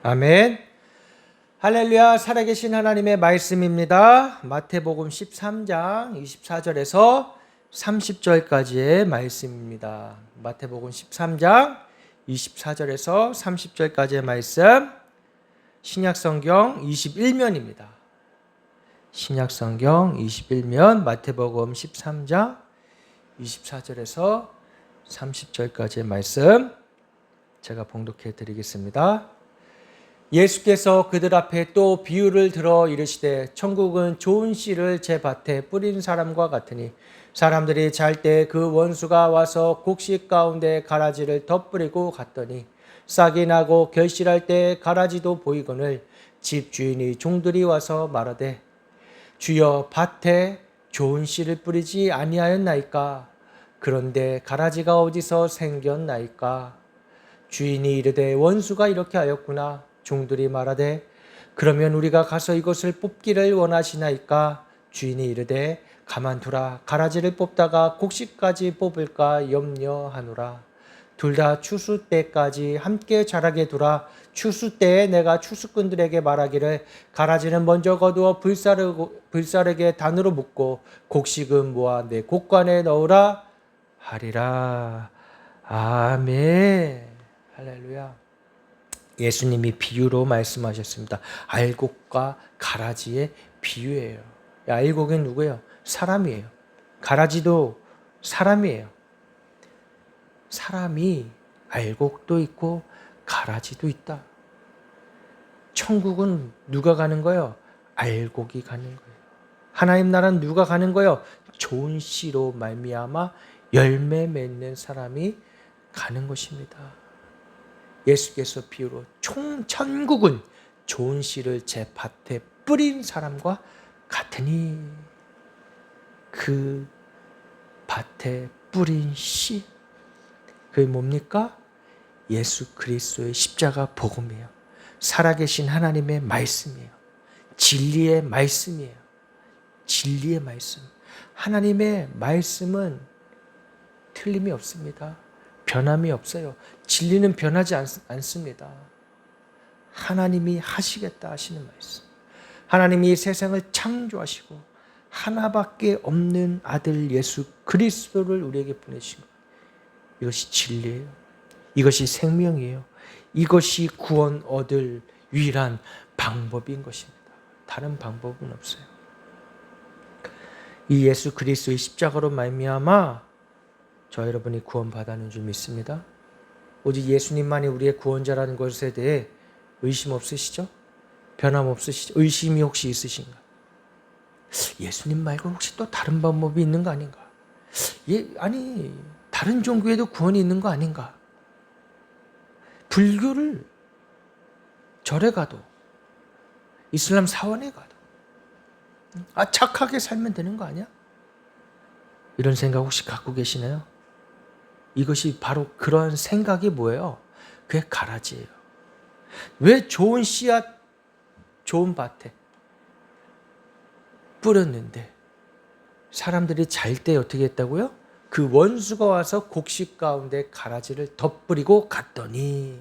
아멘. 할렐루야. 살아계신 하나님의 말씀입니다. 마태복음 13장 24절에서 30절까지의 말씀입니다. 마태복음 13장 24절에서 30절까지의 말씀, 신약성경 21면입니다. 신약성경 21면 마태복음 13장 24절에서 30절까지의 말씀 제가 봉독해 드리겠습니다. 예수께서 그들 앞에 또 비유를 들어 이르시되 천국은 좋은 씨를 제 밭에 뿌린 사람과 같으니 사람들이 잘 때 그 원수가 와서 곡식 가운데 가라지를 덧뿌리고 갔더니 싹이 나고 결실할 때 가라지도 보이거늘 집주인이 종들이 와서 말하되 주여 밭에 좋은 씨를 뿌리지 아니하였나이까? 그런데 가라지가 어디서 생겼나이까? 주인이 이르되 원수가 이렇게 하였구나. 종들이 말하되 그러면 우리가 가서 이것을 뽑기를 원하시나이까? 주인이 이르되 가만두라. 가라지를 뽑다가 곡식까지 뽑을까 염려하노라. 둘 다 추수 때까지 함께 자라게 두라. 추수 때에 내가 추수꾼들에게 말하기를 가라지는 먼저 거두어 불사르게 단으로 묶고 곡식은 모아 내 곡관에 넣으라 하리라. 아멘. 할렐루야. 예수님이 비유로 말씀하셨습니다. 알곡과 가라지의 비유예요. 알곡은 누구예요? 사람이에요. 가라지도 사람이에요. 사람이 알곡도 있고 가라지도 있다. 천국은 누가 가는 거예요? 알곡이 가는 거예요. 하나님 나라는 누가 가는 거예요? 좋은 씨로 말미암아 열매 맺는 사람이 가는 것입니다. 예수께서 비유로 천국은 좋은 씨를 제 밭에 뿌린 사람과 같으니 그 밭에 뿌린 씨 그게 뭡니까? 예수 그리스도의 십자가 복음이에요. 살아계신 하나님의 말씀이에요. 진리의 말씀이에요. 진리의 말씀. 하나님의 말씀은 틀림이 없습니다. 변함이 없어요. 진리는 변하지 않습니다. 하나님이 하시겠다 하시는 말씀. 하나님이 세상을 창조하시고 하나밖에 없는 아들 예수 그리스도를 우리에게 보내신 것. 이것이 진리예요. 이것이 생명이에요. 이것이 구원 얻을 유일한 방법인 것입니다. 다른 방법은 없어요. 이 예수 그리스도의 십자가로 말미암아 저 여러분이 구원받았는 줄 믿습니다. 오직 예수님만이 우리의 구원자라는 것에 대해 의심 없으시죠? 변함 없으시죠? 의심이 혹시 있으신가? 예수님 말고 혹시 또 다른 방법이 있는 거 아닌가? 아니 다른 종교에도 구원이 있는 거 아닌가? 불교를 절에 가도 이슬람 사원에 가도 착하게 살면 되는 거 아니야? 이런 생각 혹시 갖고 계시나요? 이것이 바로 그러한 생각이 뭐예요? 그게 가라지예요. 왜 좋은 씨앗, 좋은 밭에 뿌렸는데 사람들이 잘 때 어떻게 했다고요? 그 원수가 와서 곡식 가운데 가라지를 덧뿌리고 갔더니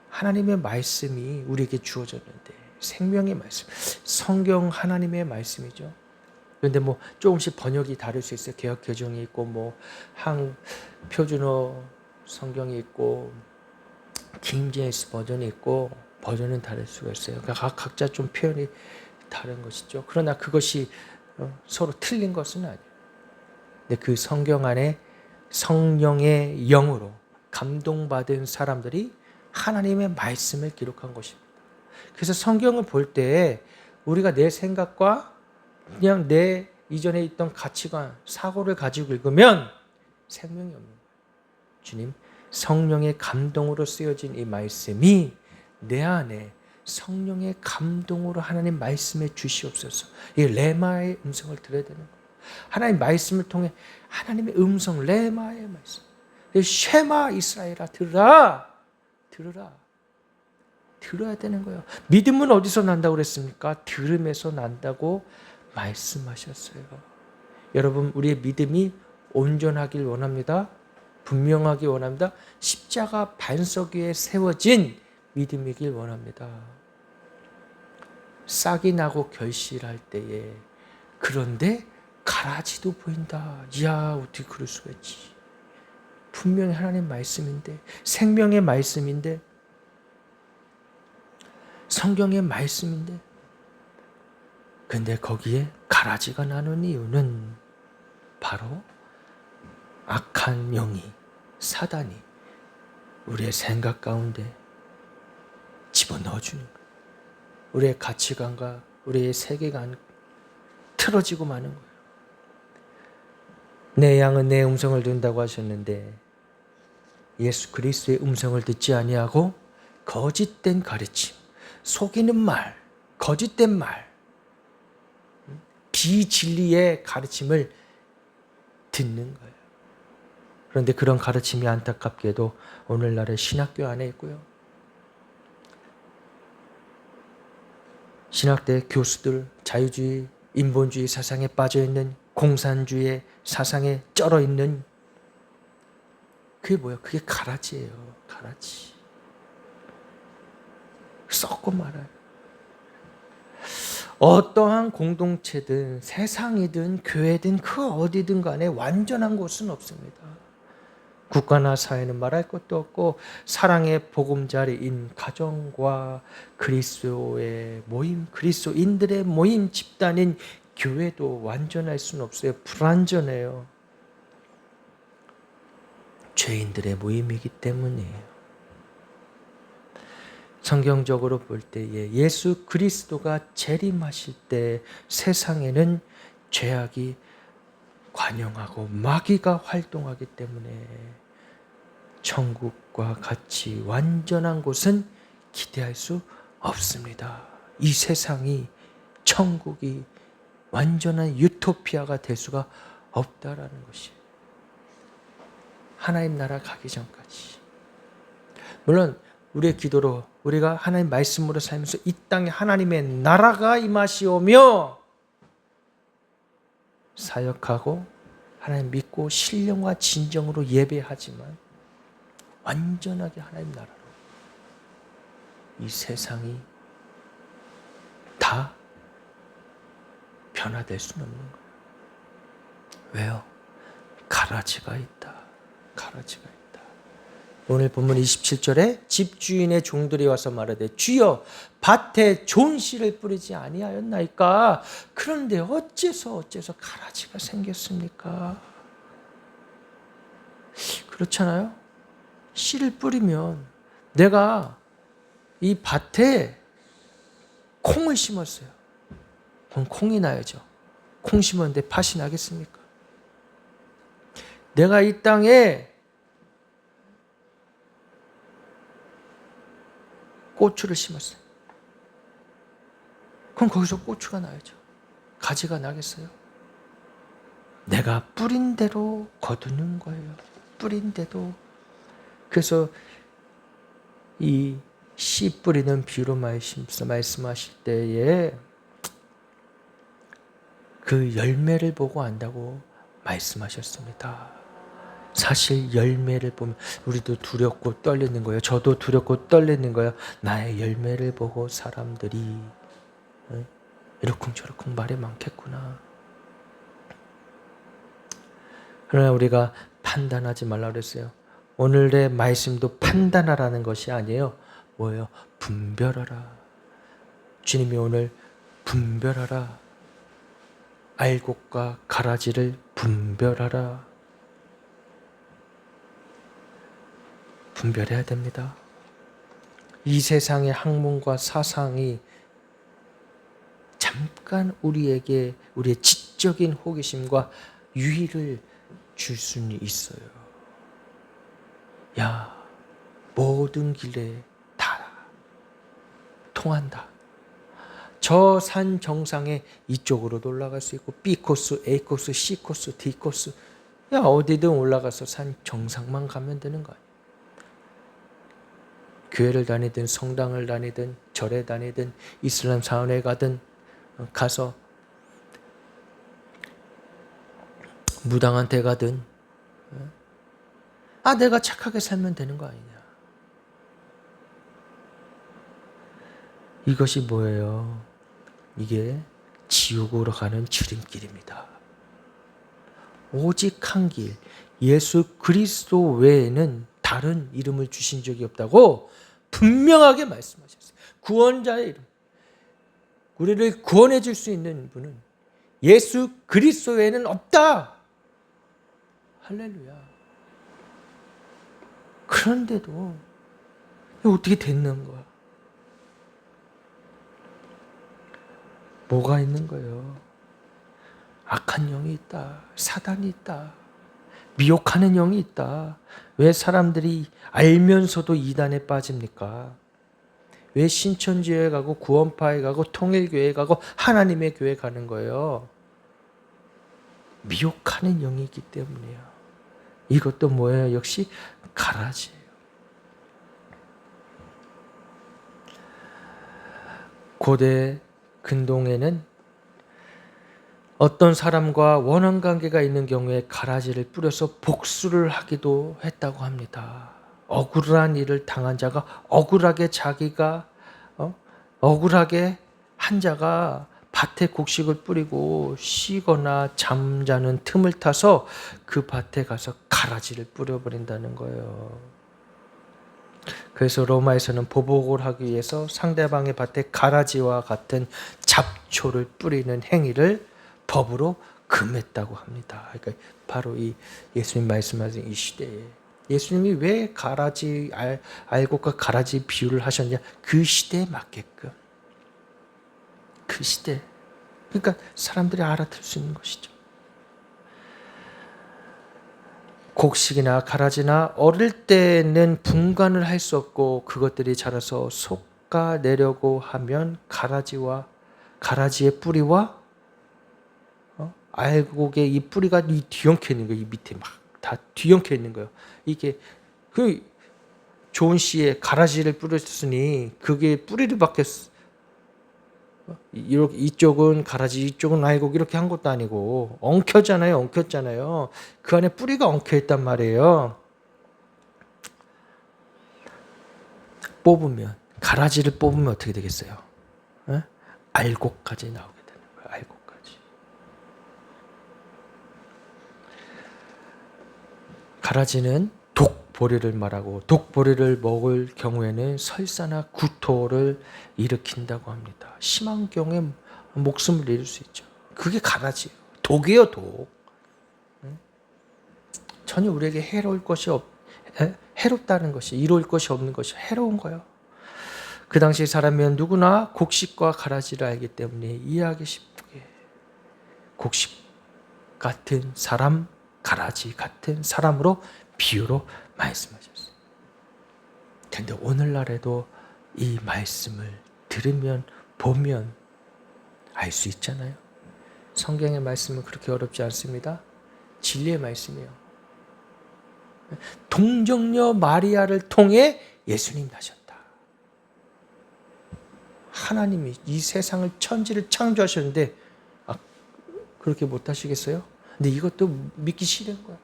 하나님의 말씀이 우리에게 주어졌는데 생명의 말씀, 성경 하나님의 말씀이죠. 그런데 조금씩 번역이 다를 수 있어요. 개역 개정이 있고 표준어 성경이 있고 킹 제임스 버전이 있고 버전은 다를 수가 있어요. 그러니까 각자 좀 표현이 다른 것이죠. 그러나 그것이 서로 틀린 것은 아니에요. 근데 그 성경 안에 성령의 영으로 감동받은 사람들이 하나님의 말씀을 기록한 것입니다. 그래서 성경을 볼 때 우리가 내 생각과 그냥 내 이전에 있던 가치관, 사고를 가지고 읽으면 생명이 없는 거예요. 주님, 성령의 감동으로 쓰여진 이 말씀이 내 안에 성령의 감동으로 하나님 말씀에 주시옵소서. 이 레마의 음성을 들어야 되는 거예요. 하나님 말씀을 통해 하나님의 음성, 레마의 말씀. 쉐마 이스라엘아 들으라. 들어야 되는 거예요. 믿음은 어디서 난다고 그랬습니까? 들음에서 난다고 말씀하셨어요. 여러분, 우리의 믿음이 온전하길 원합니다. 분명하기 원합니다. 십자가 반석 위에 세워진 믿음이길 원합니다. 싹이 나고 결실할 때에 그런데 가라지도 보인다. 이야, 어떻게 그럴 수가 있지? 분명히 하나님 말씀인데, 생명의 말씀인데, 성경의 말씀인데, 근데 거기에 가라지가 나는 이유는 바로 악한 영이, 사단이 우리의 생각 가운데 집어넣어주는 거예요. 우리의 가치관과 우리의 세계관 틀어지고 마는 거예요. 내 양은 내 음성을 듣는다고 하셨는데 예수 그리스도의 음성을 듣지 아니하고 거짓된 가르침, 속이는 말, 거짓된 말, 비진리의 가르침을 듣는 거예요. 그런데 그런 가르침이 안타깝게도 오늘날의 신학교 안에 있고요. 신학대 교수들 자유주의, 인본주의 사상에 빠져있는, 공산주의 사상에 쩔어있는, 그게 뭐예요? 그게 가라지예요. 가라지. 썩고 말아요. 어떠한 공동체든 세상이든 교회든 그 어디든 간에 완전한 곳은 없습니다. 국가나 사회는 말할 것도 없고 사랑의 보금자리인 가정과 그리스도의 모임, 그리스도인들의 모임 집단인 교회도 완전할 수는 없어요. 불완전해요. 죄인들의 모임이기 때문이에요. 성경적으로 볼 때에 예수 그리스도가 재림하실 때 세상에는 죄악이 관영하고 마귀가 활동하기 때문에 천국과 같이 완전한 곳은 기대할 수 없습니다. 이 세상이 천국이 완전한 유토피아가 될 수가 없다라는 것이 하나님 나라 가기 전까지. 물론 우리의 기도로 우리가 하나님 말씀으로 살면서 이 땅에 하나님의 나라가 임하시오며 사역하고 하나님 믿고 신령과 진정으로 예배하지만 완전하게 하나님 나라로 이 세상이 다 변화될 수는 없는 거예요. 왜요? 가라지가 있다. 가라지가 있다. 오늘 본문 27절에 집주인의 종들이 와서 말하되 주여 밭에 좋은 씨를 뿌리지 아니하였나이까. 그런데 어째서 가라지가 생겼습니까? 그렇잖아요. 씨를 뿌리면 내가 이 밭에 콩을 심었어요. 그럼 콩이 나야죠. 콩 심었는데 팥이 나겠습니까? 내가 이 땅에 고추를 심었어요. 그럼 거기서 고추가 나야죠. 가지가 나겠어요? 내가 뿌린 대로 거두는 거예요. 뿌린 대로. 그래서 이 씨 뿌리는 비유로 말씀하실 때에 그 열매를 보고 안다고 말씀하셨습니다. 사실 열매를 보면 우리도 두렵고 떨리는 거예요. 저도 두렵고 떨리는 거예요. 나의 열매를 보고 사람들이 이러쿵저러쿵 말이 많겠구나. 그러나 우리가 판단하지 말라 그랬어요. 오늘의 말씀도 판단하라는 것이 아니에요. 뭐예요? 분별하라. 주님이 오늘 분별하라. 알곡과 가라지를 분별하라. 분별해야 됩니다. 이 세상의 학문과 사상이 잠깐 우리에게 우리의 지적인 호기심과 유의를 줄 수는 있어요. 야, 모든 길에 다 통한다. 저 산 정상에 이쪽으로도 올라갈 수 있고 B 코스, A 코스, C 코스, D 코스, 야 어디든 올라가서 산 정상만 가면 되는 거예요. 교회를 다니든 성당을 다니든 절에 다니든 이슬람 사원에 가든 가서 무당한테 가든 내가 착하게 살면 되는 거 아니냐. 이것이 뭐예요? 이게 지옥으로 가는 지름길입니다. 오직 한 길, 예수 그리스도 외에는 다른 이름을 주신 적이 없다고 분명하게 말씀하셨어요. 구원자의 이름. 우리를 구원해 줄 수 있는 분은 예수 그리스도 외에는 없다. 할렐루야. 그런데도 어떻게 됐는 거야? 뭐가 있는 거예요? 악한 영이 있다. 사단이 있다. 미혹하는 영이 있다. 왜 사람들이 알면서도 이단에 빠집니까? 왜 신천지에 가고 구원파에 가고 통일교회에 가고 하나님의 교회 가는 거예요? 미혹하는 영이 있기 때문이에요. 이것도 뭐예요? 역시 가라지예요. 고대 근동에는 어떤 사람과 원한 관계가 있는 경우에 가라지를 뿌려서 복수를 하기도 했다고 합니다. 억울한 일을 당한 자가 억울하게 자기가 억울하게 한 자가 밭에 곡식을 뿌리고 쉬거나 잠자는 틈을 타서 그 밭에 가서 가라지를 뿌려버린다는 거예요. 그래서 로마에서는 보복을 하기 위해서 상대방의 밭에 가라지와 같은 잡초를 뿌리는 행위를 법으로 금했다고 합니다. 그러니까 바로 이 예수님 말씀하신 이 시대에 예수님이 왜 가라지 알곡과 가라지 비유를 하셨냐? 그 시대에 맞게끔. 그 시대. 그러니까 사람들이 알아들 수 있는 것이죠. 곡식이나 가라지나 어릴 때는 분간을 할 수 없고 그것들이 자라서 솎아내려고 하면 가라지의 뿌리와 알곡의 이 뿌리가 뒤엉켜 있는 거예요. 이 밑에 막 다 뒤엉켜 있는 거예요. 이게 그 좋은 씨에 가라지를 뿌렸으니 그게 뿌리를 박혔어. 이렇게 이쪽은 가라지, 이쪽은 알곡 이렇게 한 것도 아니고 엉켰잖아요. 그 안에 뿌리가 엉켜 있단 말이에요. 가라지를 뽑으면 어떻게 되겠어요? 알곡까지 나오게 되는 거예요. 알곡까지. 가라지는 독보리를 말하고 독보리를 먹을 경우에는 설사나 구토를 일으킨다고 합니다. 심한 경우에 목숨을 잃을 수 있죠. 그게 가라지예요. 독이에요, 독. 전혀 우리에게 해롭다는 것이, 이로울 것이 없는 것이 해로운 거예요. 그 당시 사람이면 누구나 곡식과 가라지를 알기 때문에 이해하기 쉽게 곡식 같은 사람, 가라지 같은 사람으로 비유로 말씀하셨어요. 그런데 오늘날에도 이 말씀을 들으면 보면 알 수 있잖아요. 성경의 말씀은 그렇게 어렵지 않습니다. 진리의 말씀이에요. 동정녀 마리아를 통해 예수님 나셨다. 하나님이 이 세상을 천지를 창조하셨는데 그렇게 못하시겠어요? 근데 이것도 믿기 싫은 거야.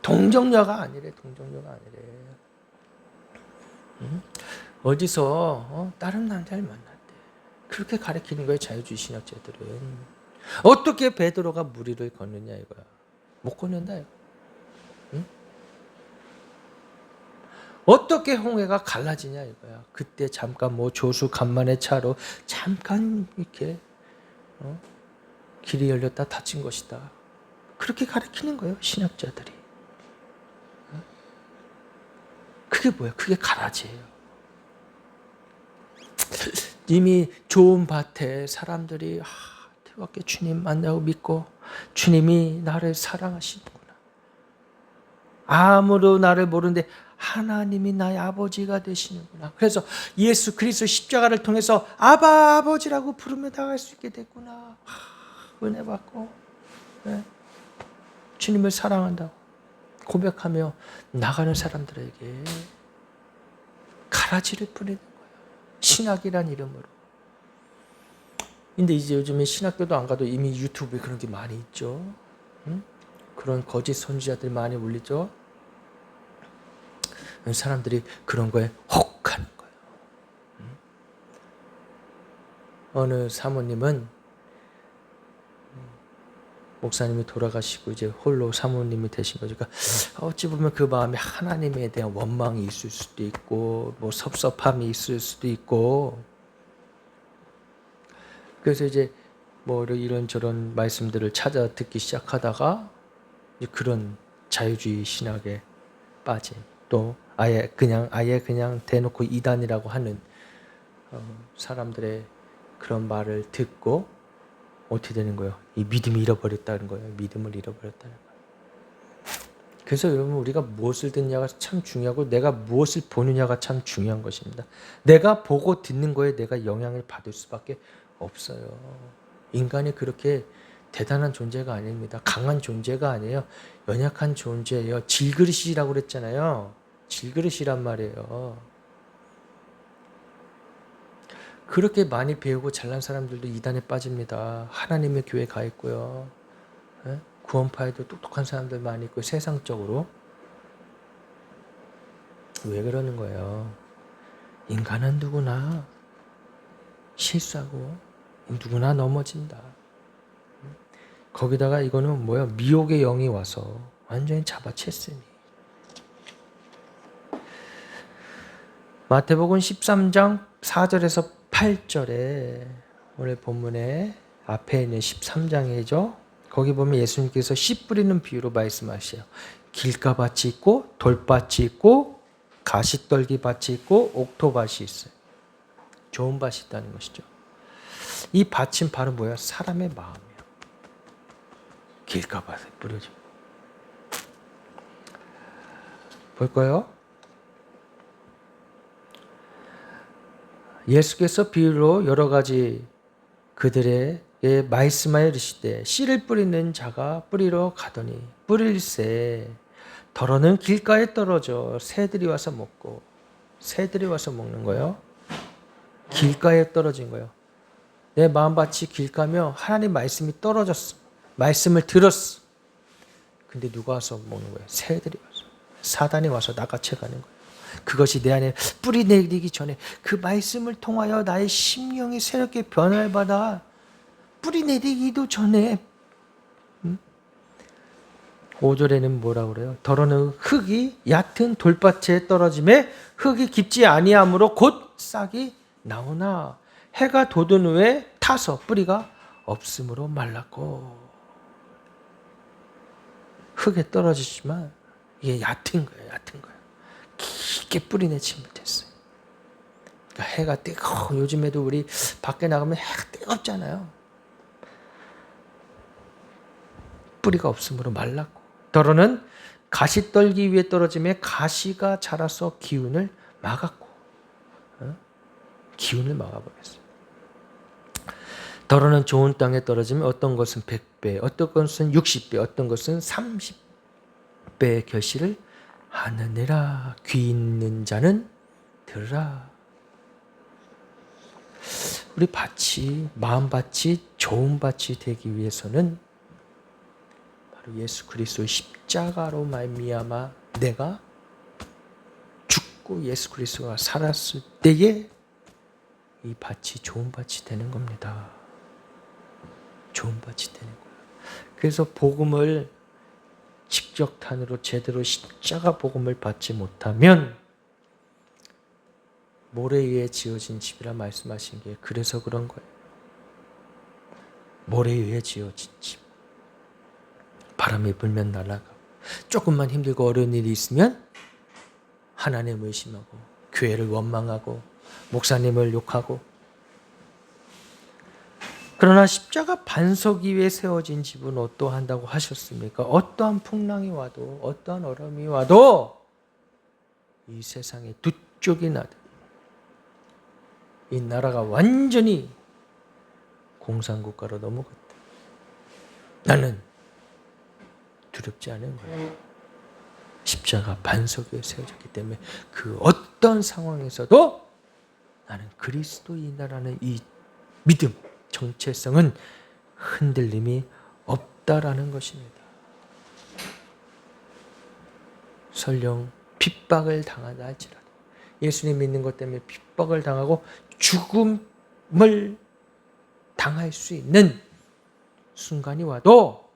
동정녀가 아니래. 어디서 다른 남자를 만났대. 그렇게 가르치는 거예요. 자유주의 신학자들은. 어떻게 베드로가 무리를 걷느냐 이거야. 못 걷는다 이거. 어떻게 홍해가 갈라지냐 이거야. 그때 잠깐 조수 간만의 차로 잠깐 이렇게 길이 열렸다 닫힌 것이다. 그렇게 가르치는 거예요. 신학자들이. 그게 뭐야? 그게 가라지예요. 이미 좋은 밭에 사람들이 뜨겁게 주님 만나고 믿고 주님이 나를 사랑하시는구나. 아무도 나를 모르는데 하나님이 나의 아버지가 되시는구나. 그래서 예수 그리스도 십자가를 통해서 아버지라고 부르며 나갈 수 있게 됐구나. 은혜 받고 주님을 사랑한다고 고백하며 나가는 사람들에게 가라지를 뿌리는 거예요. 신학이란 이름으로. 근데 이제 요즘에 신학교도 안 가도 이미 유튜브에 그런 게 많이 있죠. 그런 거짓 선지자들 많이 울리죠. 사람들이 그런 거에 혹하는 거예요. 어느 사모님은 목사님이 돌아가시고 이제 홀로 사모님이 되신 거죠. 그러니까 어찌 보면 그 마음에 하나님에 대한 원망이 있을 수도 있고 뭐 섭섭함이 있을 수도 있고, 그래서 이제 뭐 이런저런 말씀들을 찾아 듣기 시작하다가 이제 그런 자유주의 신학에 빠진, 또 아예 그냥 대놓고 이단이라고 하는 사람들의 그런 말을 듣고 어떻게 되는 거예요? 이 믿음이 잃어버렸다는 거예요. 믿음을 잃어버렸다는 거예요. 그래서 여러분, 우리가 무엇을 듣느냐가 참 중요하고 내가 무엇을 보느냐가 참 중요한 것입니다. 내가 보고 듣는 거에 내가 영향을 받을 수밖에 없어요. 인간이 그렇게 대단한 존재가 아닙니다. 강한 존재가 아니에요. 연약한 존재예요. 질그릇이라고 그랬잖아요. 질그릇이란 말이에요. 그렇게 많이 배우고 잘난 사람들도 이단에 빠집니다. 하나님의 교회에 가 있고요. 구원파에도 똑똑한 사람들 많이 있고, 세상적으로. 왜 그러는 거예요? 인간은 누구나 실수하고 누구나 넘어진다. 거기다가 이거는 뭐야? 미혹의 영이 와서 완전히 잡아챘으니. 마태복음 13장 4절에서 8절에 오늘 본문에 앞에 있는 13장이죠. 거기 보면 예수님께서 씨 뿌리는 비유로 말씀하셔요. 길가밭이 있고 돌밭이 있고 가시떨기 밭이 있고 옥토밭이 있어요. 좋은 밭이 있다는 것이죠. 이 밭은 바로 뭐야? 사람의 마음이에요. 길가밭에 뿌려져. 볼까요? 예수께서 비유로 여러 가지 그들에게 말씀하여 이르시되 씨를 뿌리는 자가 뿌리러 가더니 뿌릴새 더러는 길가에 떨어져 새들이 와서 먹고, 새들이 와서 먹는 거예요. 길가에 떨어진 거예요. 내 마음밭이 길가며 하나님 말씀이 떨어졌어. 말씀을 들었어. 근데 누가 와서 먹는 거예요? 새들이 와서. 사단이 와서 낚아채가는 거예요. 그것이 내 안에 뿌리 내리기 전에, 그 말씀을 통하여 나의 심령이 새롭게 변화를 받아 뿌리 내리기도 전에, 5절에는 뭐라고 그래요? 더러는 흙이 얕은 돌밭에 떨어짐에 흙이 깊지 아니하므로 곧 싹이 나오나 해가 돋은 후에 타서 뿌리가 없으므로 말랐고. 흙에 떨어지지만 이게 얕은 거예요. 얕은 거예요. 깊게 뿌리 내지 못했어요. 그러니까 해가 뜨거워. 요즘에도 우리 밖에 나가면 해가 뜨겁잖아요. 뿌리가 없으므로 말랐고. 더러는 가시떨기 위에 떨어짐에 가시가 자라서 기운을 막았고. 기운을 막아버렸어요. 더러는 좋은 땅에 떨어지면 어떤 것은 100배, 어떤 것은 60배, 어떤 것은 30배의 결실을 하느니라. 귀 있는 자는 들으라. 우리 밭이, 마음밭이 좋은 밭이 되기 위해서는 바로 예수 그리스도의 십자가로 말미암아 내가 죽고 예수 그리스도가 살았을 때에 이 밭이 좋은 밭이 되는 겁니다. 좋은 밭이 되는 거예요. 그래서 복음을 직접탄으로 제대로 십자가 복음을 받지 못하면 모래 위에 지어진 집이라 말씀하신 게 그래서 그런 거예요. 모래 위에 지어진 집. 바람이 불면 날아가고, 조금만 힘들고 어려운 일이 있으면 하나님을 의심하고 교회를 원망하고 목사님을 욕하고. 그러나 십자가 반석 위에 세워진 집은 어떠한다고 하셨습니까? 어떠한 풍랑이 와도, 어떠한 어려움이 와도 이 세상에 두 쪽이 나도 이 나라가 완전히 공산국가로 넘어갔다. 나는 두렵지 않은 거예요. 십자가 반석 위에 세워졌기 때문에 그 어떤 상황에서도 나는 그리스도인이라는 이 믿음, 정체성은 흔들림이 없다라는 것입니다. 설령 핍박을 당하다 할지라도, 예수님 믿는 것 때문에 핍박을 당하고 죽음을 당할 수 있는 순간이 와도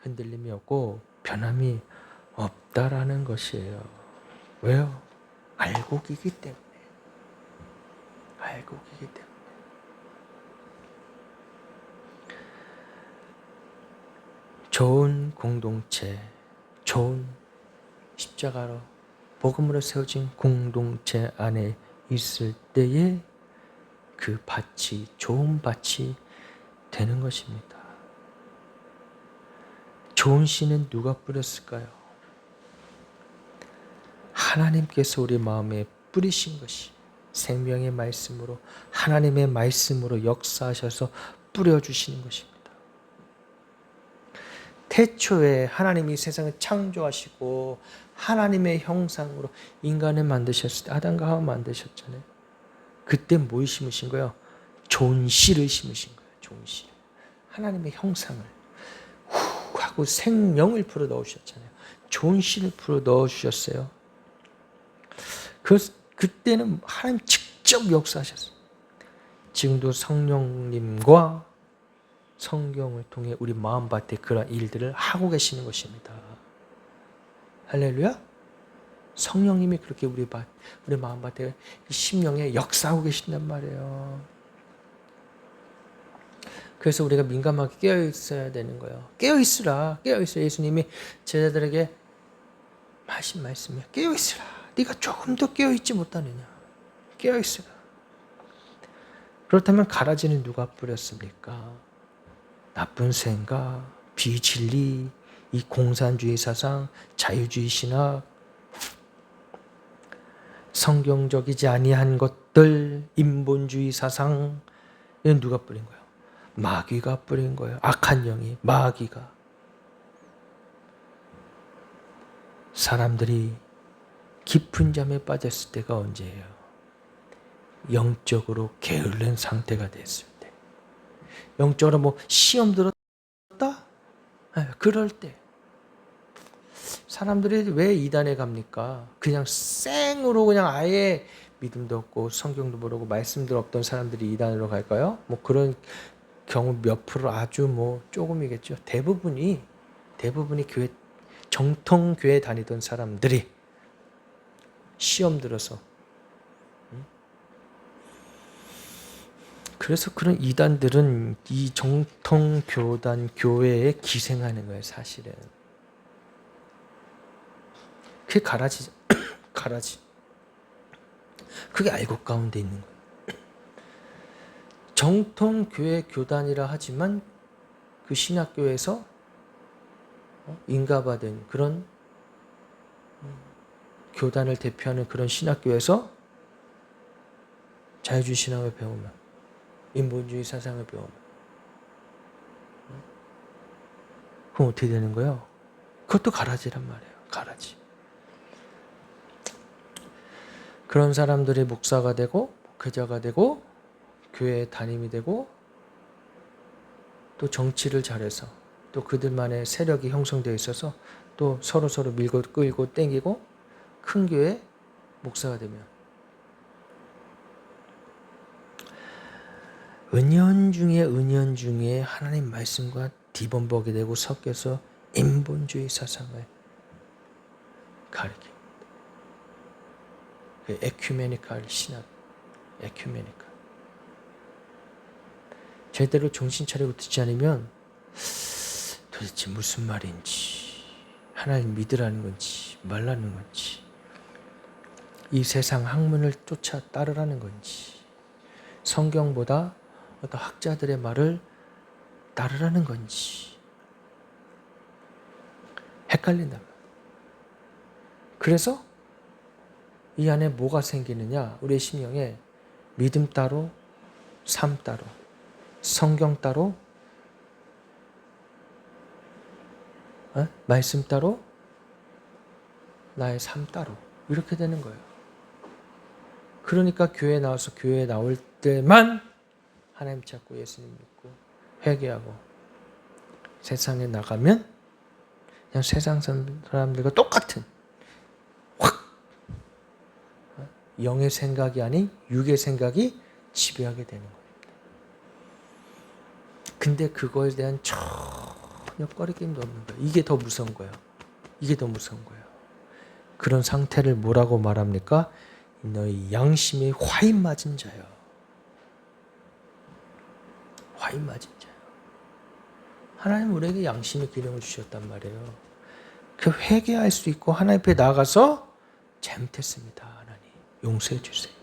흔들림이 없고 변함이 없다라는 것이에요. 왜요? 알곡이기 때문에. 알곡이기 때문에. 좋은 공동체, 좋은 십자가로 복음으로 세워진 공동체 안에 있을 때에 그 밭이 좋은 밭이 되는 것입니다. 좋은 씨는 누가 뿌렸을까요? 하나님께서 우리 마음에 뿌리신 것이 생명의 말씀으로 하나님의 말씀으로 역사하셔서 뿌려주시는 것입니다. 태초에 하나님이 세상을 창조하시고 하나님의 형상으로 인간을 만드셨을 때 아담과 하와 만드셨잖아요. 그때 뭘 심으신 거예요? 좋은 씨를 심으신 거예요. 좋은 씨. 하나님의 형상을 후 하고 생명을 불어 넣으셨잖아요. 좋은 씨를 불어 넣어주셨어요. 그때는 하나님 직접 역사하셨어요. 지금도 성령님과 성경을 통해 우리 마음밭에 그런 일들을 하고 계시는 것입니다. 할렐루야. 성령님이 그렇게 우리 마음밭에 심령에 역사하고 계신단 말이에요. 그래서 우리가 민감하게 깨어 있어야 되는 거예요. 깨어 있으라. 깨어 있어. 예수님이 제자들에게 하신 말씀이에요. 깨어 있으라. 네가 조금 더 깨어 있지 못하느냐. 깨어 있으라. 그렇다면 가라지는 누가 뿌렸습니까? 나쁜 생각, 비진리, 이 공산주의 사상, 자유주의 신학, 성경적이지 아니한 것들, 인본주의 사상, 이건 누가 뿌린 거예요? 마귀가 뿌린 거예요. 악한 영이, 마귀가. 사람들이 깊은 잠에 빠졌을 때가 언제예요? 영적으로 게으른 상태가 됐을 때. 영적으로 뭐 시험 들었다? 그럴 때. 사람들이 왜 이단에 갑니까? 그냥 생으로 그냥 아예 믿음도 없고 성경도 모르고 말씀도 없던 사람들이 이단으로 갈까요? 뭐 그런 경우 몇 프로 아주 뭐 조금이겠죠. 대부분이 교회 정통 교회 다니던 사람들이 시험 들어서 그래서 그런 이단들은 이 정통 교단 교회에 기생하는 거예요, 사실은. 그게 가라지. 가라지. 그게 알곡 가운데 있는 거예요. 정통 교회 교단이라 하지만 그 신학교에서 인가받은 그런 교단을 대표하는 그런 신학교에서 자유주의 신학을 배우면, 인본주의 사상을 배우면, 그럼 어떻게 되는 거예요? 그것도 가라지란 말이에요. 가라지. 그런 사람들이 목사가 되고 목회자가 되고 교회의 담임이 되고 또 정치를 잘해서 또 그들만의 세력이 형성되어 있어서 또 서로 밀고 끌고 땡기고 큰 교회 목사가 되면 은연 중에 하나님 말씀과 뒤범벅이 되고 섞여서 인본주의 사상을 가리킵니다. 그 에큐메니칼 신학, 에큐메니칼. 제대로 정신 차리고 듣지 않으면 도대체 무슨 말인지, 하나님 믿으라는 건지 말라는 건지, 이 세상 학문을 쫓아 따르라는 건지, 성경보다 어떤 학자들의 말을 따르라는 건지 헷갈린다. 그래서 이 안에 뭐가 생기느냐? 우리의 심령에 믿음 따로, 삶 따로, 성경 따로, 말씀 따로, 나의 삶 따로 이렇게 되는 거예요. 그러니까 교회에 나와서 교회에 나올 때만 하나님 찾고 예수님 믿고 회개하고 세상에 나가면 그냥 세상 사람들과 똑같은 영의 생각이 아닌 육의 생각이 지배하게 되는 겁니다. 근데 그거에 대한 전혀 꺼리낌도 없는 거예요. 이게 더 무서운 거예요. 이게 더 무서운 거예요. 그런 상태를 뭐라고 말합니까? 너희 양심이 화인 맞은 자요. 화인 맞은 자요. 하나님 우리에게 양심의 기능을 주셨단 말이에요. 그 회개할 수 있고 하나님 앞에 나가서 잘못했습니다. 하나님 용서해 주세요.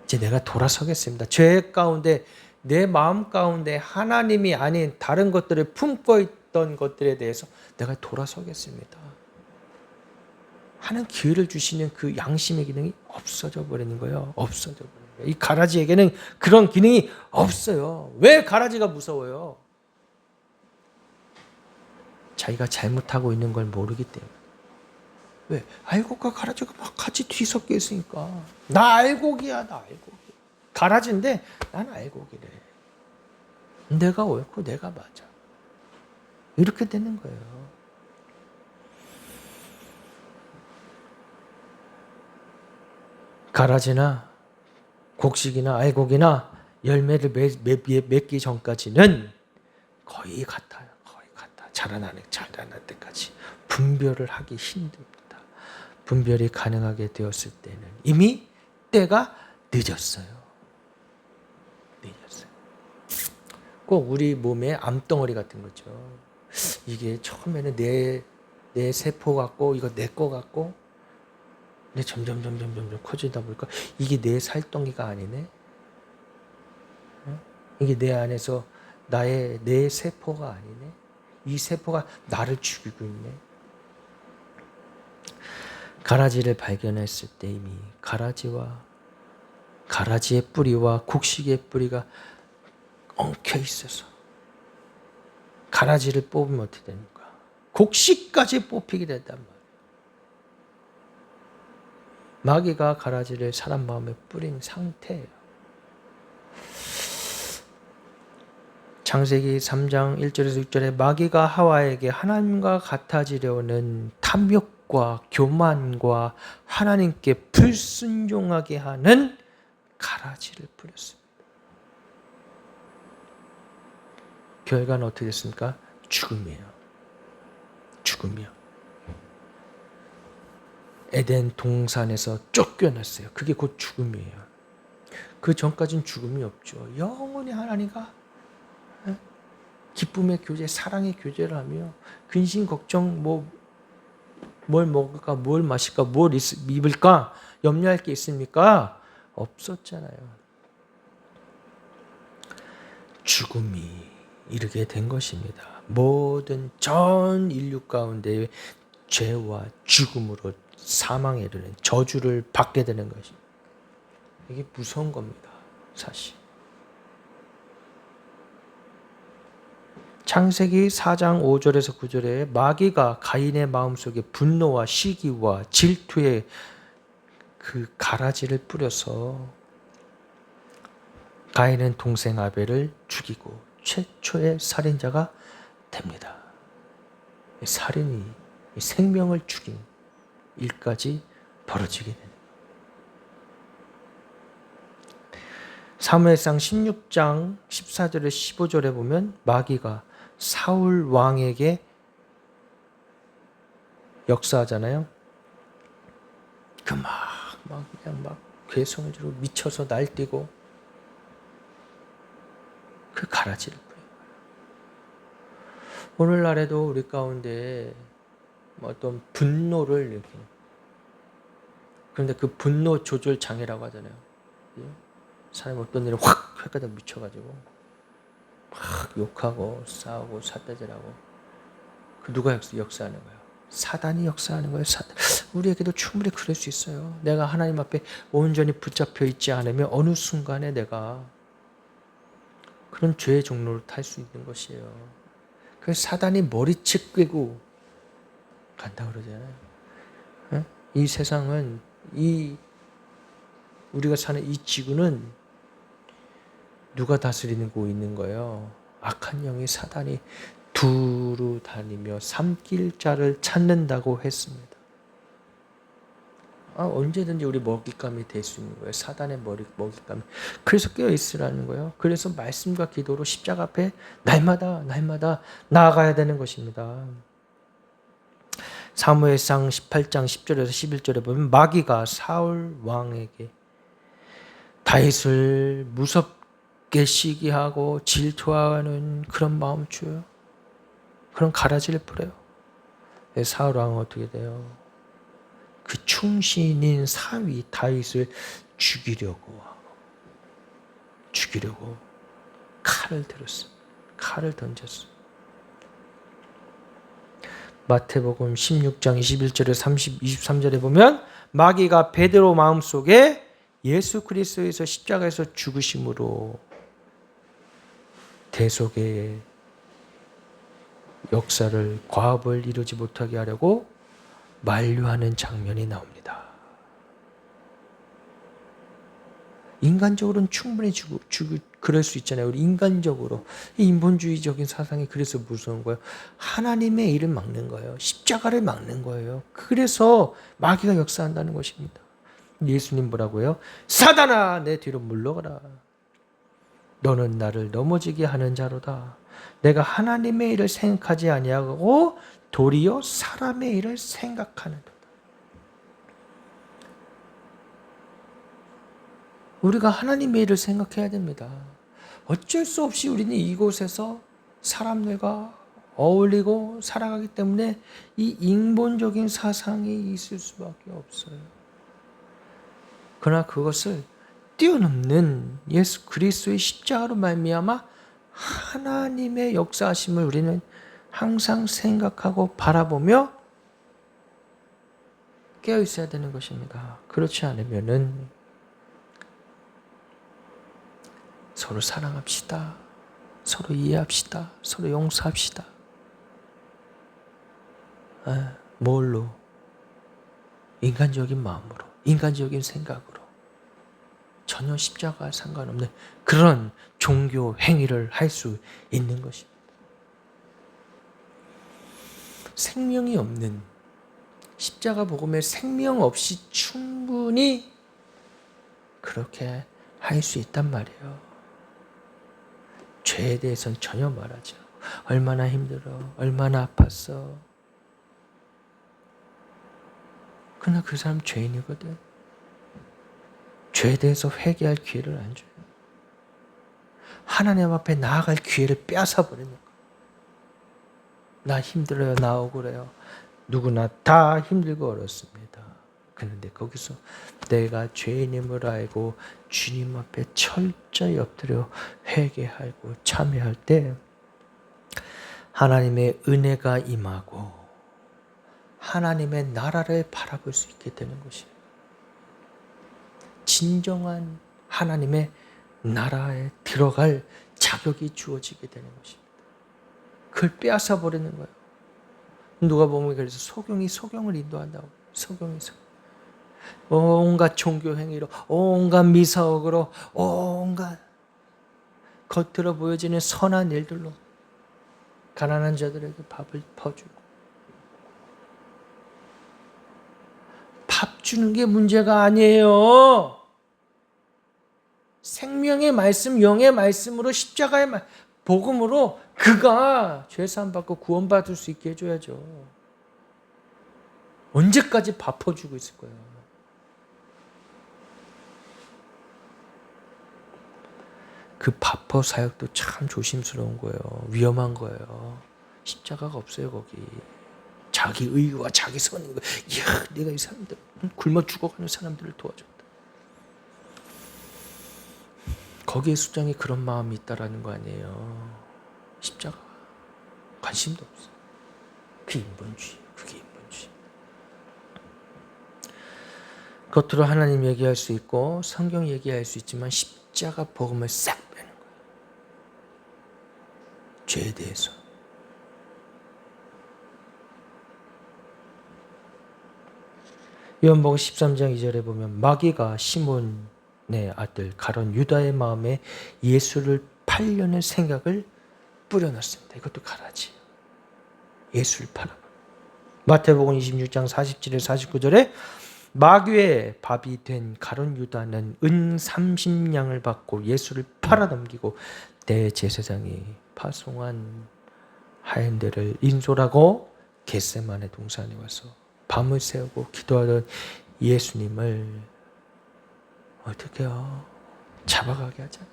이제 내가 돌아서겠습니다. 죄 가운데 내 마음 가운데 하나님이 아닌 다른 것들을 품고 있던 것들에 대해서 내가 돌아서겠습니다. 하는 기회를 주시는 그 양심의 기능이 없어져 버리는 거예요. 없어져 버리는 거예요. 이 가라지에게는 그런 기능이 없어요. 왜 가라지가 무서워요? 자기가 잘못하고 있는 걸 모르기 때문에. 왜? 알곡과 가라지가 막 같이 뒤섞여 있으니까. 나 알곡이야, 나 알곡. 가라지인데 난 알곡이래. 내가 옳고 내가 맞아. 이렇게 되는 거예요. 가라지나 곡식이나 알곡이나 열매를 맺기 전까지는 거의 같아요. 거의 같아. 자라날 때까지 분별을 하기 힘듭니다. 분별이 가능하게 되었을 때는 이미 때가 늦었어요. 늦었어요. 꼭 우리 몸에 암덩어리 같은 거죠. 이게 처음에는 내 세포 같고 이거 내 거 같고 근데 점점 커지다 보니까 이게 내 살덩이가 아니네. 이게 내 안에서 내 세포가 아니네. 이 세포가 나를 죽이고 있네. 가라지를 발견했을 때 이미 가라지의 뿌리와 곡식의 뿌리가 엉켜 있어서 가라지를 뽑으면 어떻게 됩니까? 곡식까지 뽑히게 된단 말이에요. 마귀가 가라지를 사람 마음에 뿌린 상태예요. 창세기 3장 1절에서 6절에 마귀가 하와에게 하나님과 같아지려는 탐욕과 교만과 하나님께 불순종하게 하는 가라지를 뿌렸습니다. 결과는 어떻게 됐습니까? 죽음이에요. 죽음이요. 에덴 동산에서 쫓겨났어요. 그게 곧 죽음이에요. 그 전까지는 죽음이 없죠. 영원히 하나님과 기쁨의 교제, 사랑의 교제를 하며 근심 걱정 뭘 먹을까, 뭘 마실까, 뭘 입을까 염려할 게 있습니까? 없었잖아요. 죽음이 이르게 된 것입니다. 모든 전 인류 가운데 죄와 죽음으로 사망에 이르는 저주를 받게 되는 것입니다. 이게 무서운 겁니다. 사실. 창세기 4장 5절에서 9절에 마귀가 가인의 마음속에 분노와 시기와 질투의 그 가라지를 뿌려서 가인은 동생 아벨을 죽이고 최초의 살인자가 됩니다. 살인이 생명을 죽인 일까지 벌어지게 됩니다. 사무엘상 16장 14절에 15절에 보면 마귀가 사울 왕에게 역사하잖아요. 그냥 괴성을 지르고 미쳐서 날뛰고 그 가라지를 뿌려요. 오늘날에도 우리 가운데 어떤 분노를 이렇게 그런데 그 분노 조절 장애라고 하잖아요. 사람이 어떤 일을 확 하다가 미쳐가지고 막 욕하고 싸우고 삿대질하고 그 누가 역사하는 거예요? 사단이 역사하는 거예요. 우리에게도 충분히 그럴 수 있어요. 내가 하나님 앞에 온전히 붙잡혀 있지 않으면 어느 순간에 내가 그런 죄의 종로를 탈 수 있는 것이에요. 그래서 사단이 머리채 꿰고 간다 그러잖아요. 이 세상은 우리가 사는 이 지구는 누가 다스리고 있는 거예요? 악한 영이 사단이 두루 다니며 삼킬 자를 찾는다고 했습니다. 언제든지 우리 먹잇감이 될 수 있는 거예요. 사단의 먹잇감이. 그래서 깨어 있으라는 거예요. 그래서 말씀과 기도로 십자가 앞에 날마다 나아가야 되는 것입니다. 사무엘상 18장 10절에서 11절에 보면 마귀가 사울 왕에게 다윗을 무섭게 시기하고 질투하는 그런 마음 줘요. 그런 가라지를 뿌려요. 사울 왕은 어떻게 돼요? 그 충신인 사위 다윗을 죽이려고 칼을 들었어. 칼을 던졌어. 마태복음 16장 21절에 23절에 보면 마귀가 베드로 마음속에 예수 그리스도에서 십자가에서 죽으심으로 대속의 역사를 과업을 이루지 못하게 하려고 만류하는 장면이 나옵니다. 인간적으로는 충분히 그럴 수 있잖아요. 우리 인간적으로 인본주의적인 사상이 그래서 무서운 거예요. 하나님의 일을 막는 거예요. 십자가를 막는 거예요. 그래서 마귀가 역사한다는 것입니다. 예수님 뭐라고 해요? 사단아 내 뒤로 물러가라. 너는 나를 넘어지게 하는 자로다. 내가 하나님의 일을 생각하지 아니하고 도리어 사람의 일을 생각하는도다. 우리가 하나님의 일을 생각해야 됩니다. 어쩔 수 없이 우리는 이곳에서 사람들과 어울리고 살아가기 때문에 이 인본적인 사상이 있을 수밖에 없어요. 그러나 그것을 뛰어넘는 예수 그리스도의 십자가로 말미암아 하나님의 역사하심을 우리는 항상 생각하고 바라보며 깨어 있어야 되는 것입니다. 그렇지 않으면은 서로 사랑합시다. 서로 이해합시다. 서로 용서합시다. 뭘로? 인간적인 마음으로, 인간적인 생각으로 전혀 십자가와 상관없는 그런 종교 행위를 할 수 있는 것입니다. 생명이 없는 십자가 복음에 생명 없이 충분히 그렇게 할 수 있단 말이에요. 죄에 대해서는 전혀 말하지 않고 얼마나 힘들어, 얼마나 아팠어. 그러나 그 사람 죄인이거든. 죄에 대해서 회개할 기회를 안 줘요. 하나님 앞에 나아갈 기회를 빼앗아버리는 거예요. 나 힘들어요. 나 억울해요. 누구나 다 힘들고 어렵습니다. 그런데 거기서 내가 죄인임을 알고 주님 앞에 철저히 엎드려 회개하고 참회할 때 하나님의 은혜가 임하고 하나님의 나라를 바라볼 수 있게 되는 것입니다. 진정한 하나님의 나라에 들어갈 자격이 주어지게 되는 것입니다. 그걸 빼앗아 버리는 거예요. 누가 보면 그래서 소경을 인도한다고. 소경이. 온갖 종교 행위로, 온갖 미사옥으로, 온갖 겉으로 보여지는 선한 일들로 가난한 자들에게 밥을 퍼주고. 밥 주는 게 문제가 아니에요. 생명의 말씀, 영의 말씀으로 십자가의 복음으로 그가 죄사함 받고 구원받을 수 있게 해줘야죠. 언제까지 밥 퍼주고 있을 거예요. 그 밥퍼 사역도 참 조심스러운 거예요. 위험한 거예요. 십자가가 없어요 거기. 자기 의와 자기 선인 거. 이야, 내가 이 사람들 굶어 죽어가는 사람들을 도와줬다. 거기에 수장이 그런 마음이 있다라는 거 아니에요. 십자가 관심도 없어. 그게 인본주의. 겉으로 하나님 얘기할 수 있고 성경 얘기할 수 있지만 십자가 복음을 싹 빼는 거예요. 죄에 대해서. 요한복음 13장 2절에 보면 마귀가 시몬의 아들 가룟 유다의 마음에 예수를 팔려는 생각을 뿌려놨습니다. 이것도 가라지. 예수를 팔아. 마태복음 26장 47절 49절에 마귀의 밥이 된 가룟 유다는 은 30냥을 받고 예수를 팔아넘기고 대제사장이 파송한 하인들을 인솔하고 겟세마네 동산에 와서 밤을 새우고 기도하던 예수님을 어떻게요? 잡아가게 하잖아요.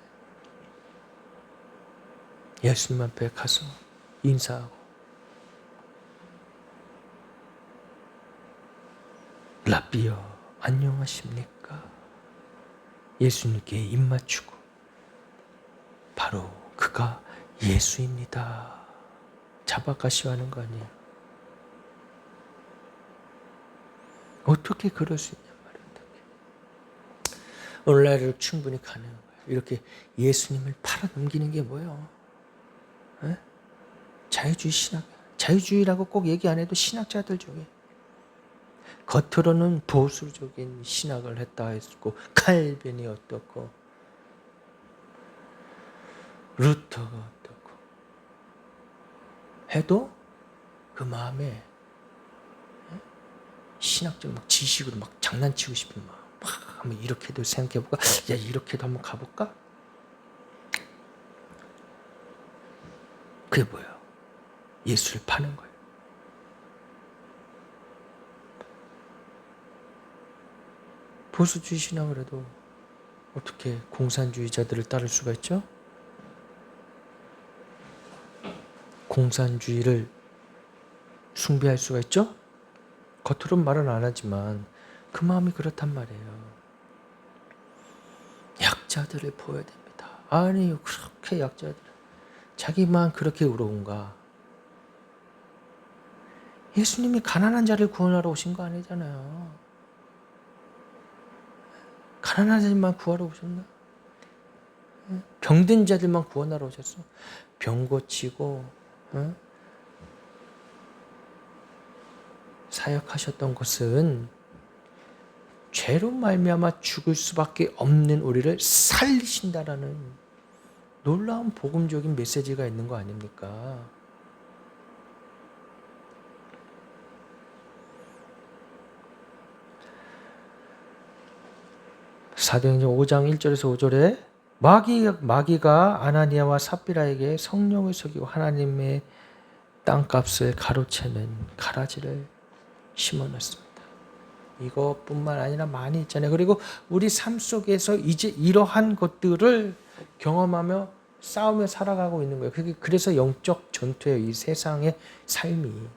예수님 앞에 가서 인사하고 라비여 안녕하십니까? 예수님께 입 맞추고 바로 그가 예수입니다. 잡아가시하는 거 아니에요? 어떻게 그럴 수 있냐 말이에요. 오늘날은 충분히 가능한 거예요. 이렇게 예수님을 팔아넘기는 게 뭐예요? 에? 자유주의 신학. 자유주의라고 꼭 얘기 안 해도 신학자들 중에 겉으로는 보수적인 신학을 했다 했고 칼빈이 어떻고 루터가 어떻고 해도 그 마음에 신학적 막 지식으로 막 장난치고 싶은 마음 막 한번 이렇게도 생각해볼까? 야 이렇게도 한번 가볼까? 그게 뭐예요? 예수를 파는 거예요. 보수주의 신학을 해도 어떻게 공산주의자들을 따를 수가 있죠? 공산주의를 숭배할 수가 있죠? 겉으로는 말은 안 하지만 그 마음이 그렇단 말이에요. 약자들을 보여야 됩니다. 아니 그렇게 약자들 자기만 그렇게 의로운가? 예수님이 가난한 자를 구원하러 오신 거 아니잖아요. 가난한 자들만 구하러 오셨나? 병든 자들만 구원하러 오셨어. 병 고치고 사역하셨던 것은 죄로 말미암아 죽을 수밖에 없는 우리를 살리신다라는 놀라운 복음적인 메시지가 있는 거 아닙니까? 사도행전 5장 1절에서 5절에 마귀가 아나니아와 삽비라에게 성령을 속이고 하나님의 땅값을 가로채는 가라지를 심어놨습니다. 이것뿐만 아니라 많이 있잖아요. 그리고 우리 삶 속에서 이제 이러한 것들을 경험하며 싸우며 살아가고 있는 거예요. 그래서 영적 전투예요. 이 세상의 삶이.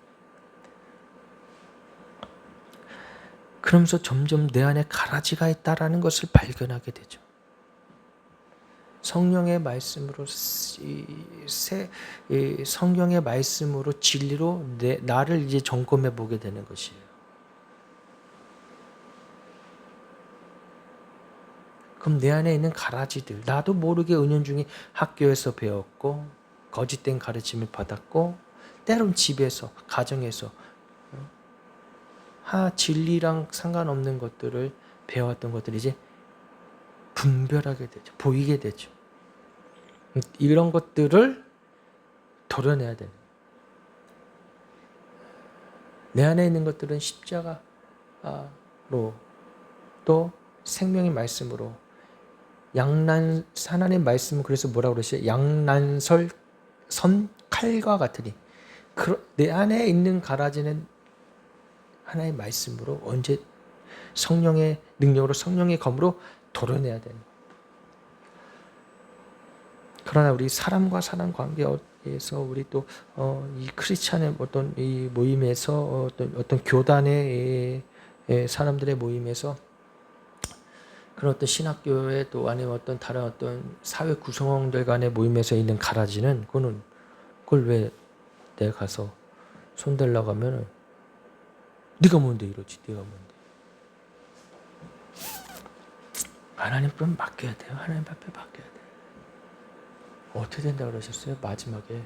그러면서 점점 내 안에 가라지가 있다라는 것을 발견하게 되죠. 성령의 말씀으로 성령의 말씀으로 진리로 나를 이제 점검해 보게 되는 것이에요. 그럼 내 안에 있는 가라지들, 나도 모르게 은연중에 학교에서 배웠고 거짓된 가르침을 받았고 때론 집에서 가정에서 진리랑 상관없는 것들을 배웠던 것들이 이제 분별하게 되죠. 보이게 되죠. 이런 것들을 도려내야 되는. 내 안에 있는 것들은 십자가로 또 생명의 말씀으로 하나님 말씀은 그래서 뭐라고 그러시죠? 양난설 선 칼과 같으니 내 안에 있는 가라지는 하나의 말씀으로 언제 성령의 능력으로 성령의 검으로 도려내야 되는. 그러나 우리 사람과 사람 관계에서 우리 또 이 크리스찬의 어떤 이 모임에서 어떤 교단의 사람들의 모임에서 그런 어떤 신학교에 또 아니면 어떤 다른 어떤 사회 구성원들 간의 모임에서 있는 가라지는 그걸 왜 내가 가서 손대려고 하면은 네가 뭔데 이러지, 네가 뭔데. 하나님 앞에 맡겨야 돼요. 하나님 앞에 맡겨야 돼요. 어떻게 된다 그러셨어요? 마지막에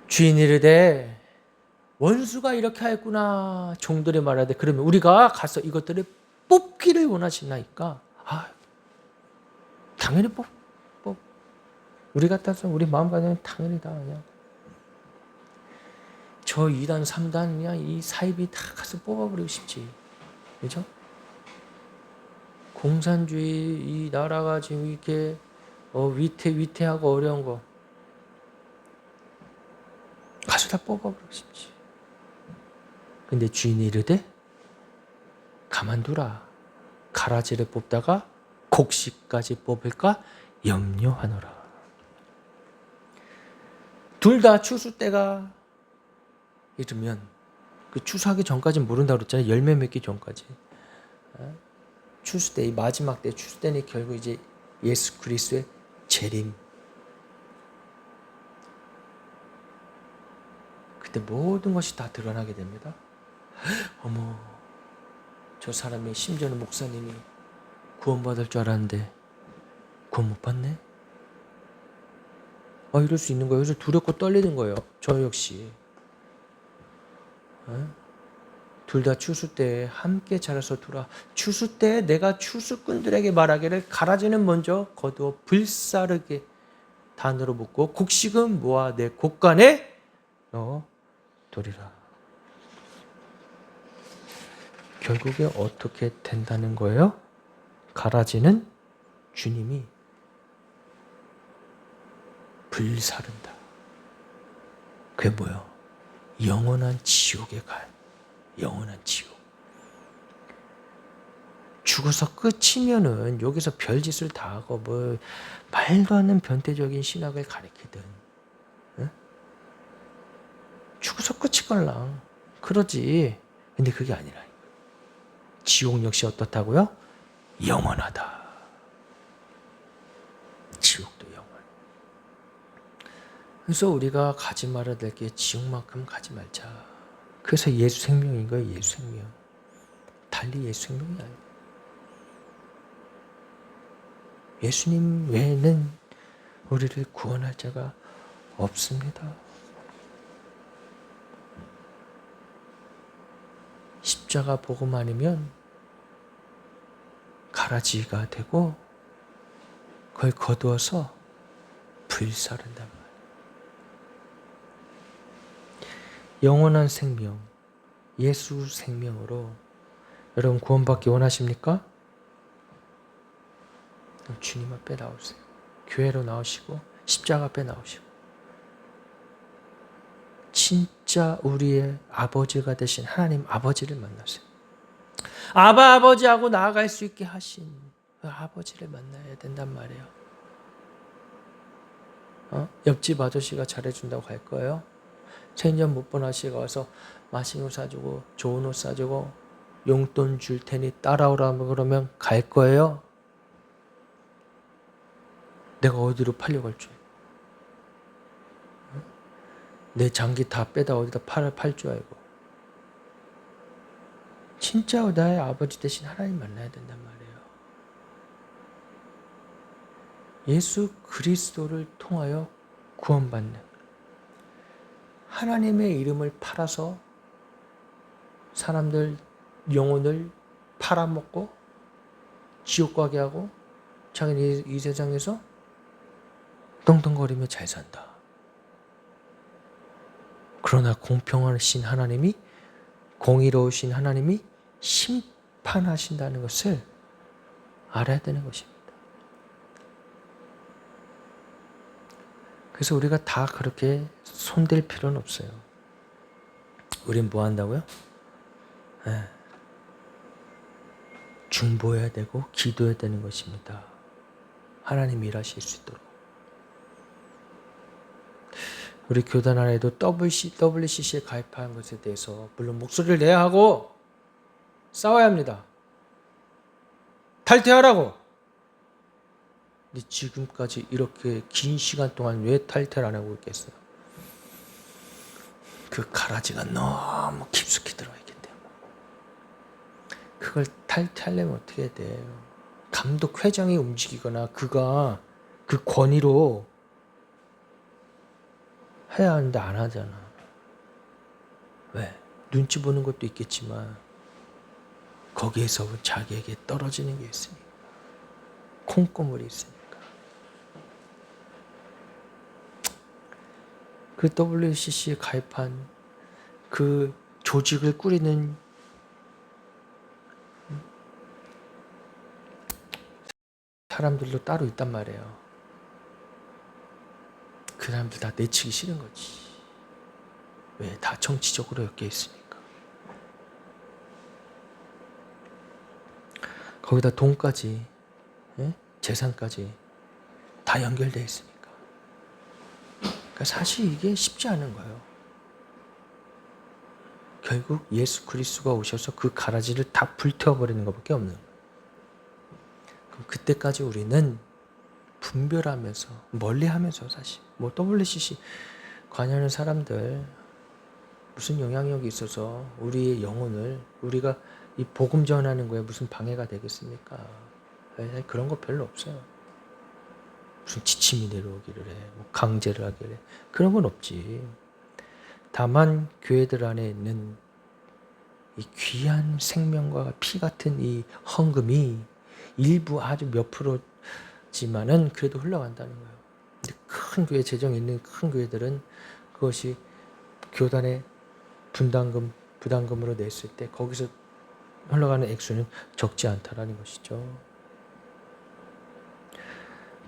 주인이 이르되 원수가 이렇게 하였구나 종들이 말하되 그러면 우리가 가서 이것들을 뽑기를 원하시나이까? 당연히 뽑. 우리 같아서 우리 마음 가정은 당연히 다 그냥 저 2단, 3단 그냥 이 사입이 다 가서 뽑아버리고 싶지. 그죠? 공산주의 이 나라가 지금 이렇게 위태하고 어려운 거 가서 다 뽑아버리고 싶지. 근데 주인이 이르되 가만두라. 가라지를 뽑다가 곡식까지 뽑을까 염려하노라. 둘 다 추수 때가 이르면, 그 추수하기 전까지는 모른다고 그랬잖아요. 열매 맺기 전까지. 추수 때, 이 마지막 때 추수 때는 결국 이제 예수 그리스도의 재림. 그때 모든 것이 다 드러나게 됩니다. 어머, 저 사람이, 심지어는 목사님이 구원받을 줄 알았는데 구원 못 받네? 이럴 수 있는 거예요. 그래서 두렵고 떨리는 거예요. 저 역시. 둘 다 추수 때에 함께 자라서 돌아. 추수 때에 내가 추수꾼들에게 말하기를 가라지는 먼저 거두어 불사르게 단으로 묶고 곡식은 모아 내 곡간에 넣어 두리라. 결국에 어떻게 된다는 거예요? 가라지는 주님이 불사른다. 그게 뭐예요? 영원한 지옥에 가요. 영원한 지옥. 죽어서 끝이면은 여기서 별짓을 다 하고 뭐 말도 안 되는 변태적인 신학을 가리키든, 응? 죽어서 끝이걸랑 그러지. 근데 그게 아니라 지옥 역시 어떻다고요? 영원하다. 지옥도 영원. 그래서 우리가 가지 말아야 될 게 지옥만큼 가지 말자. 그래서 예수 생명인 거예요. 예수 생명. 달리 예수 생명이 아니에요. 예수님 외에는 우리를 구원할 자가 없습니다. 십자가 복음 아니면 가라지가 되고 그걸 거두어서 불사른단 말이에요. 영원한 생명, 예수 생명으로 여러분 구원받기 원하십니까? 주님 앞에 나오세요. 교회로 나오시고 십자가 앞에 나오시고 진짜 우리의 아버지가 되신 하나님 아버지를 만나세요. 아버지하고 나아갈 수 있게 하신 그 아버지를 만나야 된단 말이에요. 옆집 아저씨가 잘해준다고 갈 거예요? 천년 못 본 아저씨가 와서 맛있는 거 사주고 좋은 옷 사주고 용돈 줄 테니 따라오라고 그러면 갈 거예요? 내가 어디로 팔려갈 줄? 내 장기 다 빼다 어디다 팔 줄 알고. 진짜 나의 아버지 대신 하나님 만나야 된단 말이에요. 예수 그리스도를 통하여 구원받는, 하나님의 이름을 팔아서 사람들 영혼을 팔아먹고 지옥 가게 하고 자기는 이 세상에서 떵떵거리며 잘 산다. 그러나 공평하신 하나님이, 공의로우신 하나님이 심판하신다는 것을 알아야 되는 것입니다. 그래서 우리가 다 그렇게 손댈 필요는 없어요. 우린 뭐 한다고요? 중보해야 되고 기도해야 되는 것입니다. 하나님이 일하실 수 있도록. 우리 교단 안에도 WCC에 가입한 것에 대해서 물론 목소리를 내야 하고 싸워야 합니다. 탈퇴하라고. 근데 지금까지 이렇게 긴 시간 동안 왜 탈퇴를 안 하고 있겠어요? 그 가라지가 너무 깊숙이 들어있기 때문에. 그걸 탈퇴하려면 어떻게 해야 돼요? 감독 회장이 움직이거나 그가 그 권위로 해야 하는데 안 하잖아. 왜? 눈치 보는 것도 있겠지만 거기에서 자기에게 떨어지는 게 있으니까. 콩고물이 있으니까. 그 WCC에 가입한 그 조직을 꾸리는 사람들도 따로 있단 말이에요. 그 사람들 다 내치기 싫은 거지. 왜? 다 정치적으로 엮여 있으니까. 거기다 돈까지, 예? 재산까지 다 연결되어 있으니까. 그러니까 사실 이게 쉽지 않은 거예요. 결국 예수 그리스도가 오셔서 그 가라지를 다 불태워버리는 것밖에 없는 거예요. 그럼 그때까지 우리는 분별하면서 멀리하면서 사실 뭐 WCC 관여하는 사람들 무슨 영향력이 있어서 우리의 영혼을 우리가 이 복음 전하는 거에 무슨 방해가 되겠습니까? 그런 거 별로 없어요. 무슨 지침이 내려오기를 해, 뭐 강제를 하기를 해, 그런 건 없지. 다만 교회들 안에 있는 이 귀한 생명과 피 같은 이 헌금이 일부 아주 몇 프로지만은 그래도 흘러간다는 거예요. 근데 큰 교회, 재정이 있는 큰 교회들은 그것이 교단의 부담금으로 냈을 때 거기서 흘러가는 액수는 적지 않다라는 것이죠.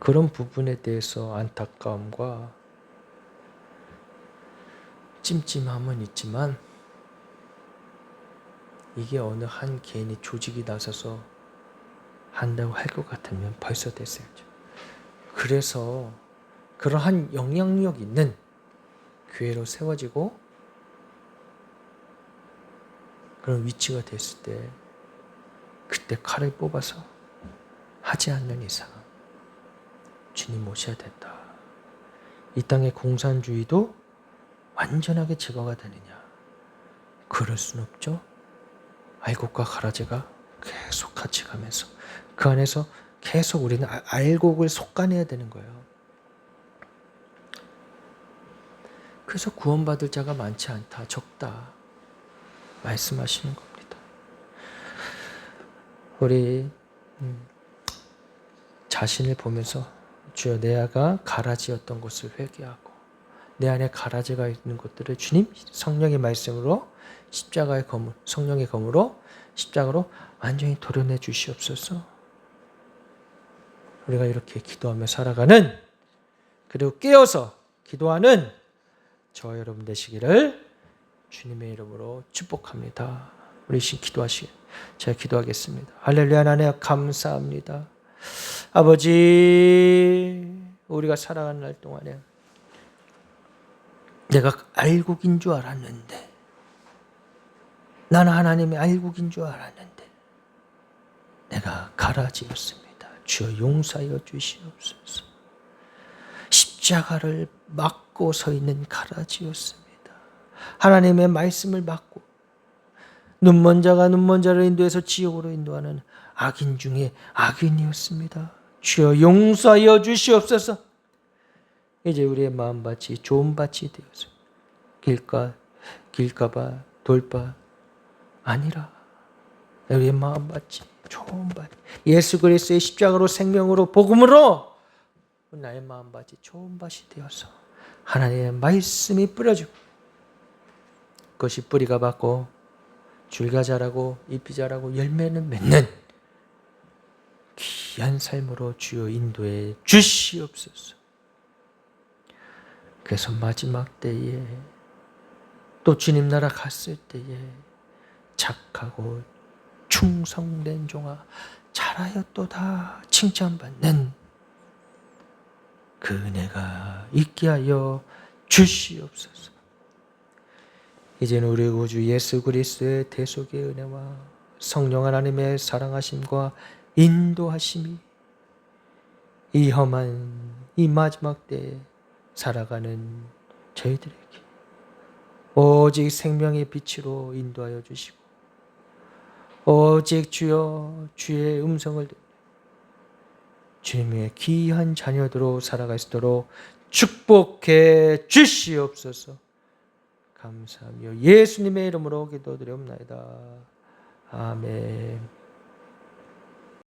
그런 부분에 대해서 안타까움과 찜찜함은 있지만 이게 어느 한 개인이 조직이 나서서 한다고 할 것 같으면 벌써 됐어야죠. 그래서 그러한 영향력 있는 교회로 세워지고 그런 위치가 됐을 때 그때 칼을 뽑아서 하지 않는 이상 주님 모셔야 된다. 이 땅의 공산주의도 완전하게 제거가 되느냐? 그럴 순 없죠. 알곡과 가라지가 계속 같이 가면서 그 안에서 계속 우리는 알곡을 솎아내야 되는 거예요. 그래서 구원받을 자가 많지 않다, 적다 말씀하시는 겁니다. 우리 자신을 보면서 주여 내 아가 가라지였던 것을 회개하고 내 안에 가라지가 있는 것들을 주님 성령의 말씀으로 십자가의 검을 성령의 검으로 십자가로 완전히 도려내 주시옵소서. 우리가 이렇게 기도하며 살아가는 그리고 깨어서 기도하는 저와 여러분 되시기를 주님의 이름으로 축복합니다. 우리 기도하시길 제가 기도하겠습니다. 할렐루야. 하나님 감사합니다. 아버지 우리가 살아가는 날 동안에 내가 알곡인 줄 알았는데 나는 하나님의 알곡인 줄 알았는데 내가 가라지였습니다. 주여 용서하여 주시옵소서. 십자가를 막고 서 있는 가라지였습니다. 하나님의 말씀을 막고 눈먼 자가 눈먼 자를 인도해서 지옥으로 인도하는 악인 중에 악인이었습니다. 주여 용서하여 주시옵소서. 이제 우리의 마음밭이 좋은 밭이 되어서 길가봐 돌밭 아니라 우리의 마음밭이 좋은 밭 예수 그리스도의 십자가로 생명으로 복음으로 나의 마음밭이 좋은 밭이 되어서 하나님의 말씀이 뿌려지고 그것이 뿌리가 받고 줄가 자라고 잎이 자라고 열매는 맺는 귀한 삶으로 주여 인도해 주시옵소서. 그래서 마지막 때에 또 주님 나라 갔을 때에 착하고 충성된 종아 잘하였도다 칭찬받는 그 은혜가 있게 하여 주시옵소서. 이제는 우리 구주 예수 그리스도의 대속의 은혜와 성령 하나님의 사랑하심과 인도하심이 이 험한 이 마지막 때에 살아가는 저희들에게 오직 생명의 빛으로 인도하여 주시고 오직 주여 주의 음성을 듣는 주님의 귀한 자녀들로 살아갈 수 있도록 축복해 주시옵소서. 감사하며 예수님의 이름으로 기도드리옵나이다. 아멘.